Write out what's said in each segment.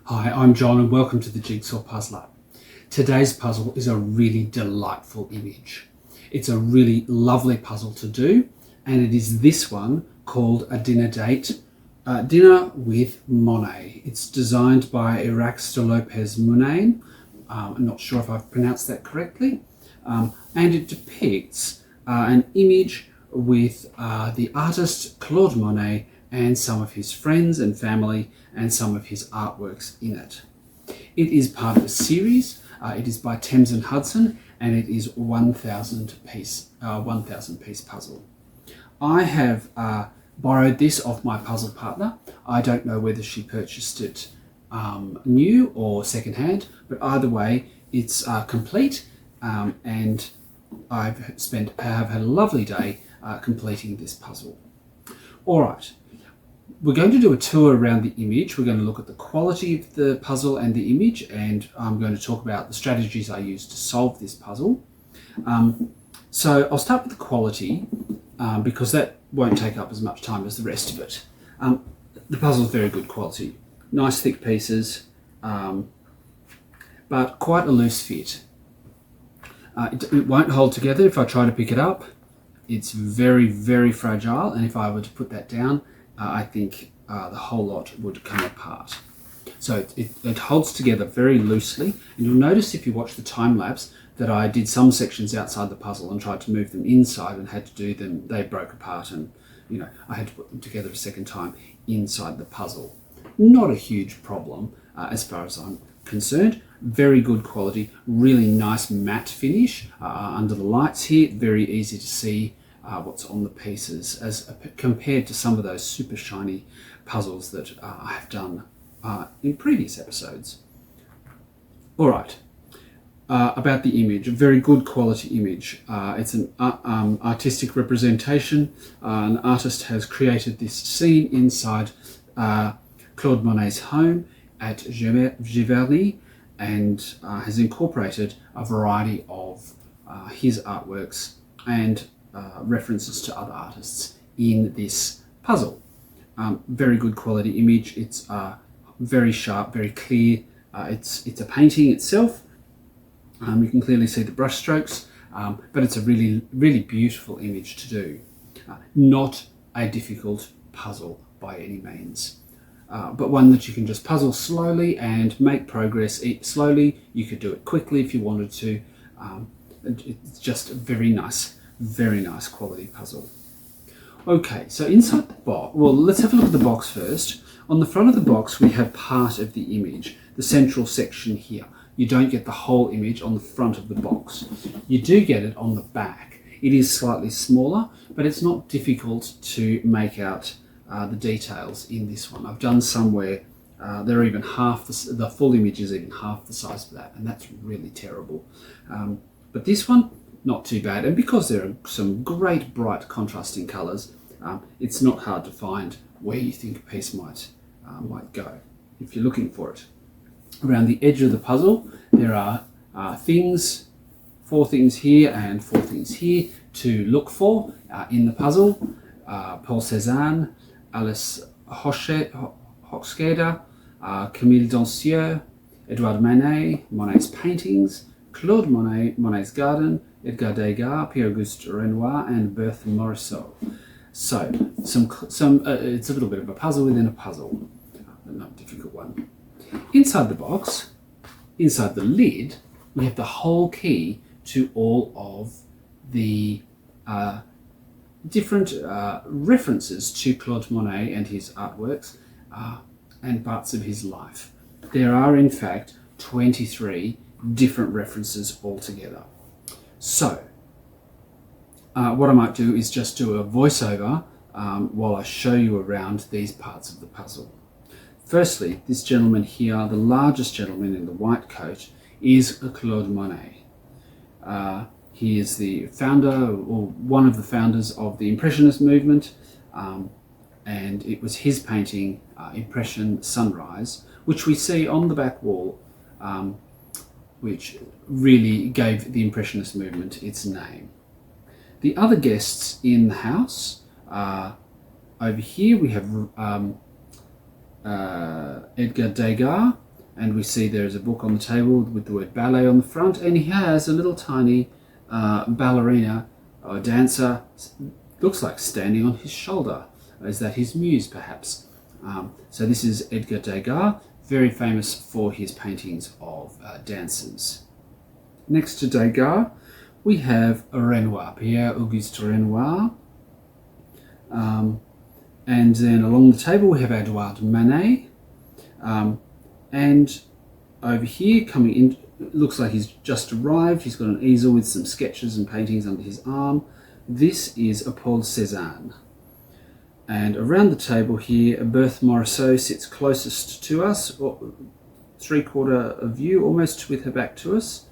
Hi, I'm John and welcome to the Jigsaw Puzzler. Today's puzzle is a really delightful image. It's a really lovely puzzle to do, and it is this one called A Dinner Date, Dinner with Monet. It's designed by Irax de Lopez Monet. I'm not sure if I've pronounced that correctly. And it depicts an image with the artist Claude Monet and some of his friends and family and some of his artworks in it. It is part of a series. It is by Thames and Hudson, and it is 1,000 piece puzzle. I have borrowed this off my puzzle partner. I don't know whether she purchased it new or secondhand, but either way, it's complete, and I have had a lovely day completing this puzzle. All right. We're going to do a tour around the image. We're going to look at the quality of the puzzle and the image, and I'm going to talk about the strategies I used to solve this puzzle. So I'll start with the quality because that won't take up as much time as the rest of it. The puzzle is very good quality. Nice thick pieces, but quite a loose fit. It won't hold together if I try to pick it up. It's very, very fragile, and if I were to put that down, I think the whole lot would come apart. So it holds together very loosely, and you'll notice if you watch the time lapse that I did some sections outside the puzzle and tried to move them inside and had to do them. They broke apart, and I had to put them together a second time inside the puzzle. Not a huge problem as far as I'm concerned. Very good quality, really nice matte finish under the lights here. Very easy to see what's on the pieces as compared to some of those super shiny puzzles that I have done in previous episodes. All right, about the image, a very good quality image. It's an artistic representation. An artist has created this scene inside Claude Monet's home at Giverny, and has incorporated a variety of his artworks and references to other artists in this puzzle. Very good quality image. It's very sharp, very clear. It's a painting itself. You can clearly see the brush strokes, but it's a really, really beautiful image to do. Not a difficult puzzle by any means. But one that you can just puzzle slowly and make progress slowly. You could do it quickly if you wanted to. It's just a very nice quality puzzle. Okay, so inside the box, well, let's have a look at the box first. On the front of the box, we have part of the image, the central section here. You don't get the whole image on the front of the box. You do get it on the back. It is slightly smaller, but it's not difficult to make out the details in this one. I've done some where they're even half the full image is even half the size of that, and that's really terrible. But this one, not too bad, and because there are some great bright contrasting colours, it's not hard to find where you think a piece might go if you're looking for it. Around the edge of the puzzle, there are 4 things here and 4 things here to look for in the puzzle. Paul Cézanne, Alice Hochschild, Camille Dancieux, Edouard Manet, Monet's paintings, Claude Monet, Monet's garden, Edgar Degas, Pierre-Auguste Renoir, and Berthe Morisot. So, it's a little bit of a puzzle within a puzzle, but not a difficult one. Inside the box, inside the lid, we have the whole key to all of the different references to Claude Monet and his artworks and parts of his life. There are, in fact, 23 different references altogether. So, what I might do is just do a voiceover while I show you around these parts of the puzzle. Firstly, this gentleman here, the largest gentleman in the white coat, is Claude Monet. He is the founder, or one of the founders of the impressionist movement, and it was his painting, Impression Sunrise, which we see on the back wall, which really gave the impressionist movement its name. The other guests in the house, over here we have Edgar Degas, And we see there is a book on the table with the word ballet on the front, and he has a little tiny ballerina or dancer, looks like standing on his shoulder. Is that his muse, perhaps? So this is Edgar Degas, very famous for his paintings of dancers. Next to Degas, we have Renoir, Pierre-Auguste Renoir. And then along the table we have Edouard Manet. And over here, coming in, looks like he's just arrived. He's got an easel with some sketches and paintings under his arm. This is Paul Cézanne. And around the table here, Berthe Morisot sits closest to us, or three-quarter view, almost with her back to us.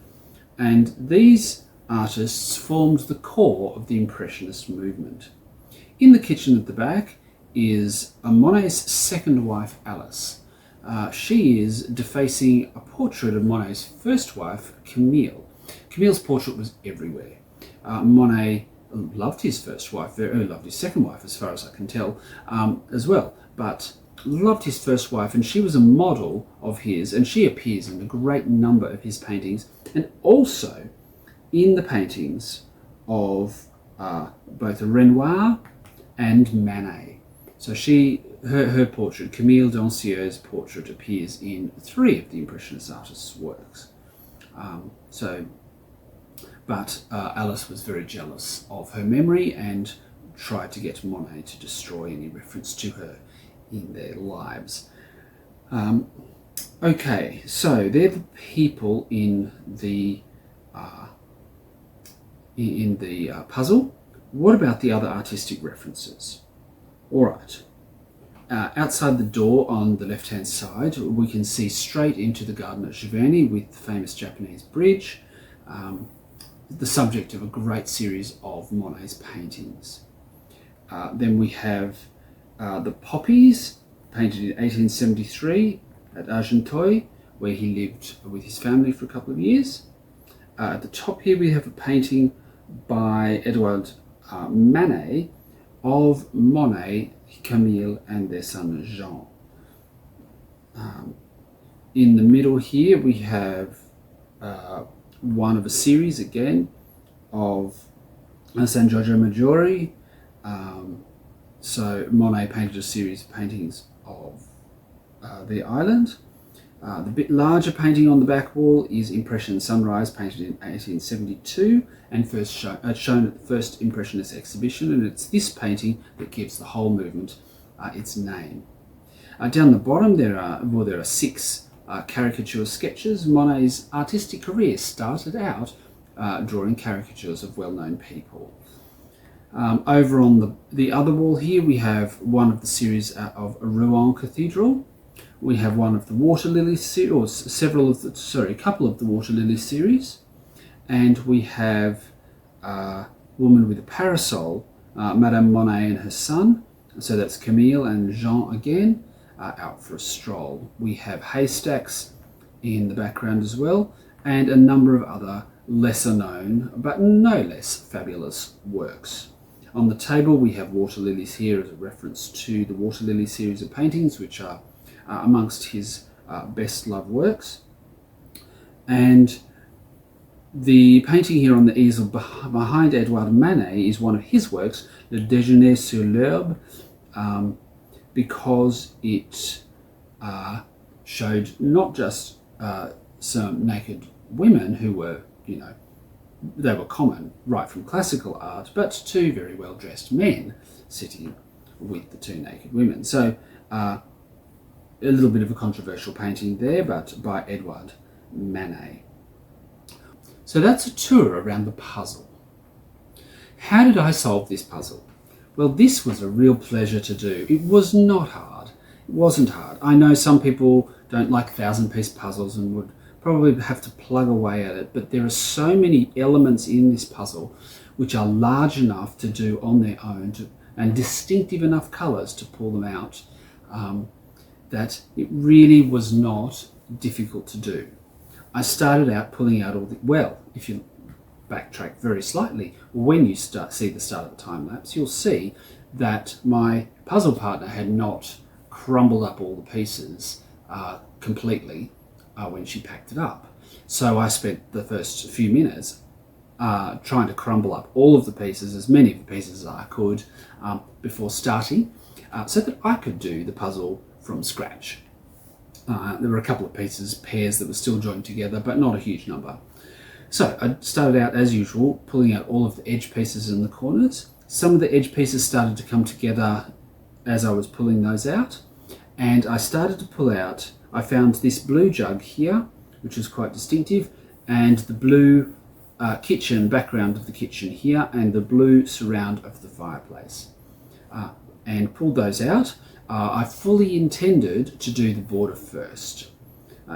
And these artists formed the core of the Impressionist movement. In the kitchen at the back is Monet's second wife, Alice. She is defacing a portrait of Monet's first wife, Camille. Camille's portrait was everywhere. Monet loved his first wife, loved his second wife, as far as I can tell, as well, but loved his first wife, and she was a model of his, and she appears in a great number of his paintings, and also in the paintings of both Renoir and Manet. So her portrait, Camille Dancieur's portrait, appears in 3 of the Impressionist artist's works. But Alice was very jealous of her memory and tried to get Monet to destroy any reference to her in their lives. Okay, so they're the people in the puzzle. What about the other artistic references? All right. Outside the door on the left-hand side, we can see straight into the garden at Giverny with the famous Japanese bridge, the subject of a great series of Monet's paintings. Then we have the poppies, painted in 1873 at Argenteuil, where he lived with his family for a couple of years. At the top here we have a painting by Edouard Manet of Monet, Camille and their son Jean. In the middle here we have one of a series again of San Giorgio Maggiore. So Monet painted a series of paintings of the island. The bit larger painting on the back wall is Impression Sunrise, painted in 1872 and first shown at the first Impressionist exhibition, and it's this painting that gives the whole movement its name. Down the bottom there are 6 caricature sketches. Monet's artistic career started out drawing caricatures of well-known people. Over on the other wall here we have one of the series of Rouen Cathedral. We have one of the Water Lily series, or a couple of the Water Lily series, and we have a woman with a parasol, Madame Monet and her son. So that's Camille and Jean again, out for a stroll. We have haystacks in the background as well, and a number of other lesser known but no less fabulous works. On the table we have water lilies here as a reference to the Water Lily series of paintings, which are amongst his best loved works. And the painting here on the easel behind Edouard Manet is one of his works, Le Déjeuner sur l'herbe, because it showed not just some naked women who were, they were common right from classical art, but 2 very well-dressed men sitting with the 2 naked women. So a little bit of a controversial painting there, but by Edouard Manet. So that's a tour around the puzzle. How did I solve this puzzle? Well, this was a real pleasure to do. It was not hard. It wasn't hard. I know some people don't like 1,000-piece puzzles and would probably have to plug away at it, but there are so many elements in this puzzle which are large enough to do on their own and distinctive enough colours to pull them out, that it really was not difficult to do. I started out pulling out all if you backtrack very slightly, when you see the start of the time lapse, you'll see that my puzzle partner had not crumbled up all the pieces completely. when she packed it up. So I spent the first few minutes trying to crumble up all of the pieces, as many of the pieces as I could, before starting, so that I could do the puzzle from scratch. There were a couple of pairs that were still joined together, but not a huge number. So I started out as usual, pulling out all of the edge pieces in the corners. Some of the edge pieces started to come together as I was pulling those out, and I started to pull out, I found this blue jug here, which is quite distinctive, and the blue kitchen background of the kitchen here, and the blue surround of the fireplace, and pulled those out. I fully intended to do the border first.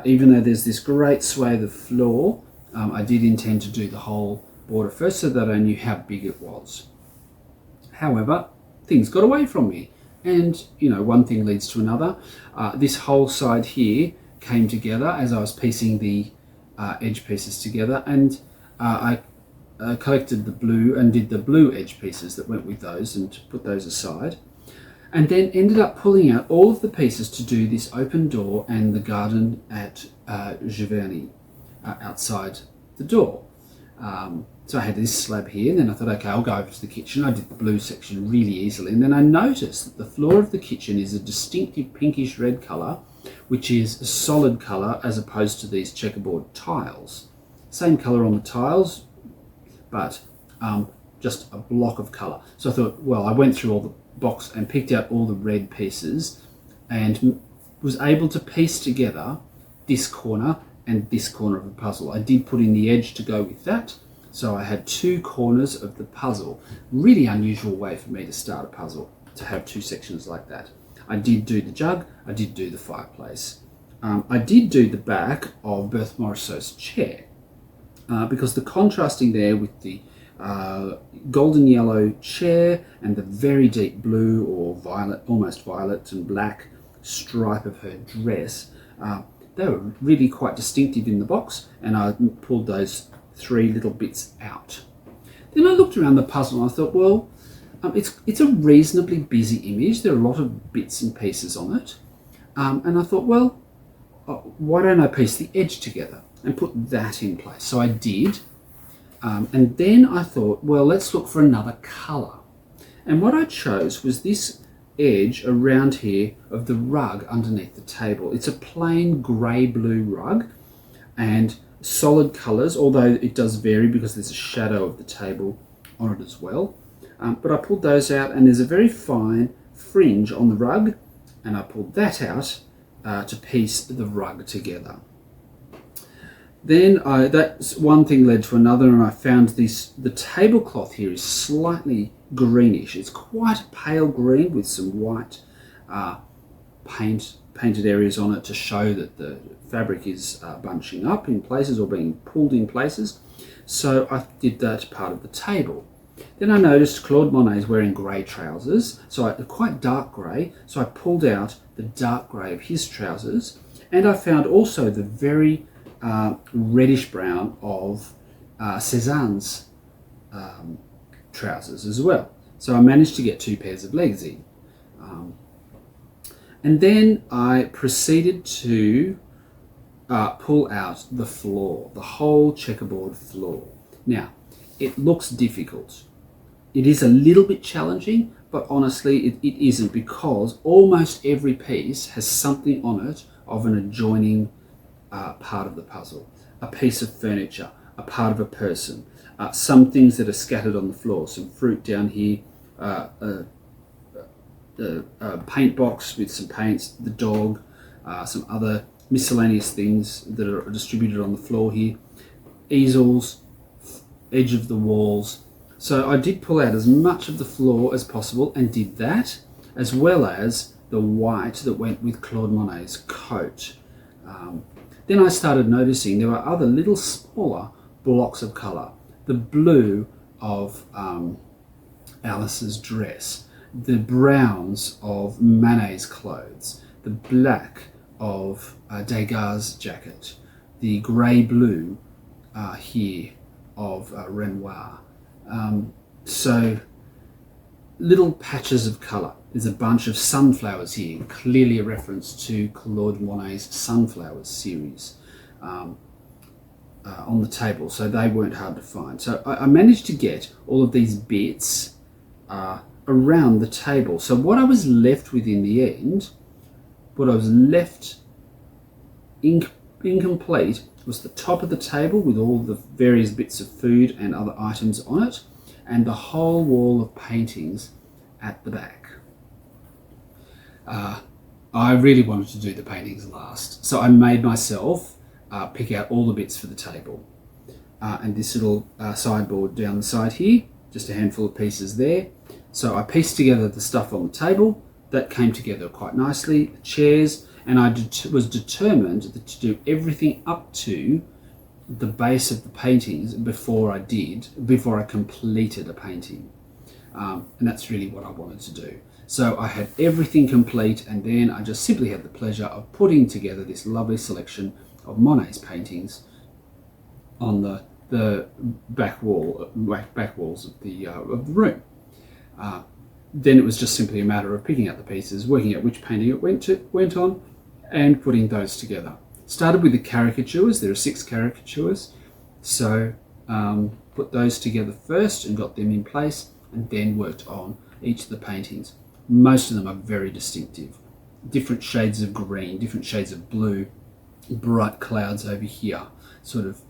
Even though there's this great swathe of floor, I did intend to do the whole border first so that I knew how big it was. However, things got away from me, and one thing leads to another. This whole side here came together as I was piecing the edge pieces together, and I collected the blue and did the blue edge pieces that went with those and put those aside, and then ended up pulling out all of the pieces to do this open door and the garden at Giverny outside the door. So I had this slab here, and then I thought, okay, I'll go over to the kitchen. I did the blue section really easily, and then I noticed that the floor of the kitchen is a distinctive pinkish red colour, which is a solid colour as opposed to these checkerboard tiles. Same colour on the tiles, but just a block of colour. So I thought, well, I went through all the box and picked out all the red pieces and was able to piece together this corner and this corner of the puzzle. I did put in the edge to go with that, so I had two corners of the puzzle. Really unusual way for me to start a puzzle, to have two sections like that. I did do the jug, I did do the fireplace. I did do the back of Berthe Morisot's chair, because the contrasting there with the golden yellow chair and the very deep blue or violet, almost violet and black stripe of her dress, they were really quite distinctive in the box, and I pulled those three little bits out. Then I looked around the puzzle and I thought, well, it's a reasonably busy image. There are a lot of bits and pieces on it, and I thought, well, why don't I piece the edge together and put that in place? So I did, and then I thought, well, let's look for another colour. And what I chose was this edge around here of the rug underneath the table. It's a plain grey-blue rug and solid colours, although it does vary because there's a shadow of the table on it as well. But I pulled those out, and there's a very fine fringe on the rug, and I pulled that out to piece the rug together. Then that's one thing led to another, and I found the tablecloth here is slightly greenish. It's quite a pale green with some white painted areas on it to show that the fabric is bunching up in places or being pulled in places. So I did that part of the table. Then I noticed Claude Monet is wearing grey trousers, so quite dark grey, so I pulled out the dark grey of his trousers, and I found also the very reddish brown of Cézanne's trousers as well. So I managed to get two pairs of legs in. And then I proceeded to pull out the floor, the whole checkerboard floor. Now, it looks difficult. It is a little bit challenging, but honestly it isn't, because almost every piece has something on it of an adjoining part of the puzzle. A piece of furniture, a part of a person, some things that are scattered on the floor, some fruit down here, a paint box with some paints, the dog, some other miscellaneous things that are distributed on the floor here, easels, edge of the walls. So I did pull out as much of the floor as possible and did that, as well as the white that went with Claude Monet's coat. Then I started noticing there were other little smaller blocks of colour. The blue of Alice's dress, the browns of Manet's clothes, the black of Degas' jacket, the grey-blue here of Renoir. So little patches of colour. There's a bunch of sunflowers here, clearly a reference to Claude Monet's Sunflowers series. on the table, so they weren't hard to find. So I managed to get all of these bits around the table. So what I was left with in the end, what I was left incomplete, was the top of the table with all the various bits of food and other items on it, and the whole wall of paintings at the back. I really wanted to do the paintings last, so I made myself pick out all the bits for the table. And this little sideboard down the side here, just a handful of pieces there. So I pieced together the stuff on the table. That came together quite nicely, the chairs, and I was determined to do everything up to the base of the paintings before I completed a painting. And that's really what I wanted to do. So I had everything complete, and then I just simply had the pleasure of putting together this lovely selection of Monet's paintings on the back walls of the room. Then it was just simply a matter of picking out the pieces, working out which painting it went on, and putting those together. Started with the caricatures. There are 6 caricatures, so put those together first and got them in place, and then worked on each of the paintings. Most of them are very distinctive. Different shades of green, different shades of blue, bright clouds over here, sort of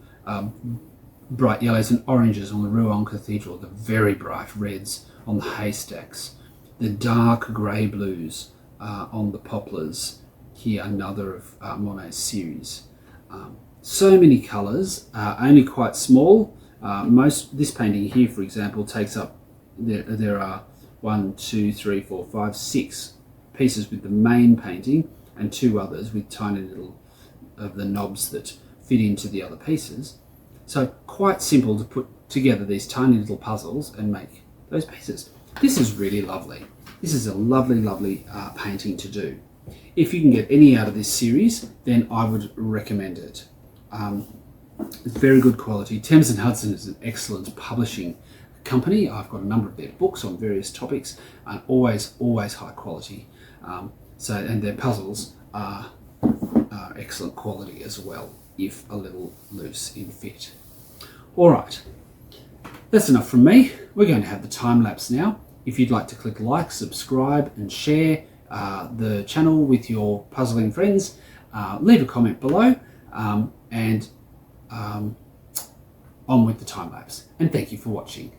bright yellows and oranges on the Rouen Cathedral, the very bright reds on the haystacks, the dark grey blues on the poplars. Here, another of Monet's series. So many colours, only quite small. This painting here, for example, takes up, there are 1, 2, 3, 4, 5, 6 pieces with the main painting, and 2 others with tiny little of the knobs that fit into the other pieces. So quite simple to put together these tiny little puzzles and make those pieces. This is really lovely. This is a lovely, lovely painting to do. If you can get any out of this series, then I would recommend it. It's very good quality. Thames and Hudson is an excellent publishing company. I've got a number of their books on various topics, and always high quality. And their puzzles are excellent quality as well, if a little loose in fit. All right, that's enough from me. We're going to have the time lapse now. If you'd like to click like, subscribe, and share the channel with your puzzling friends, leave a comment below, and on with the time lapse. And thank you for watching.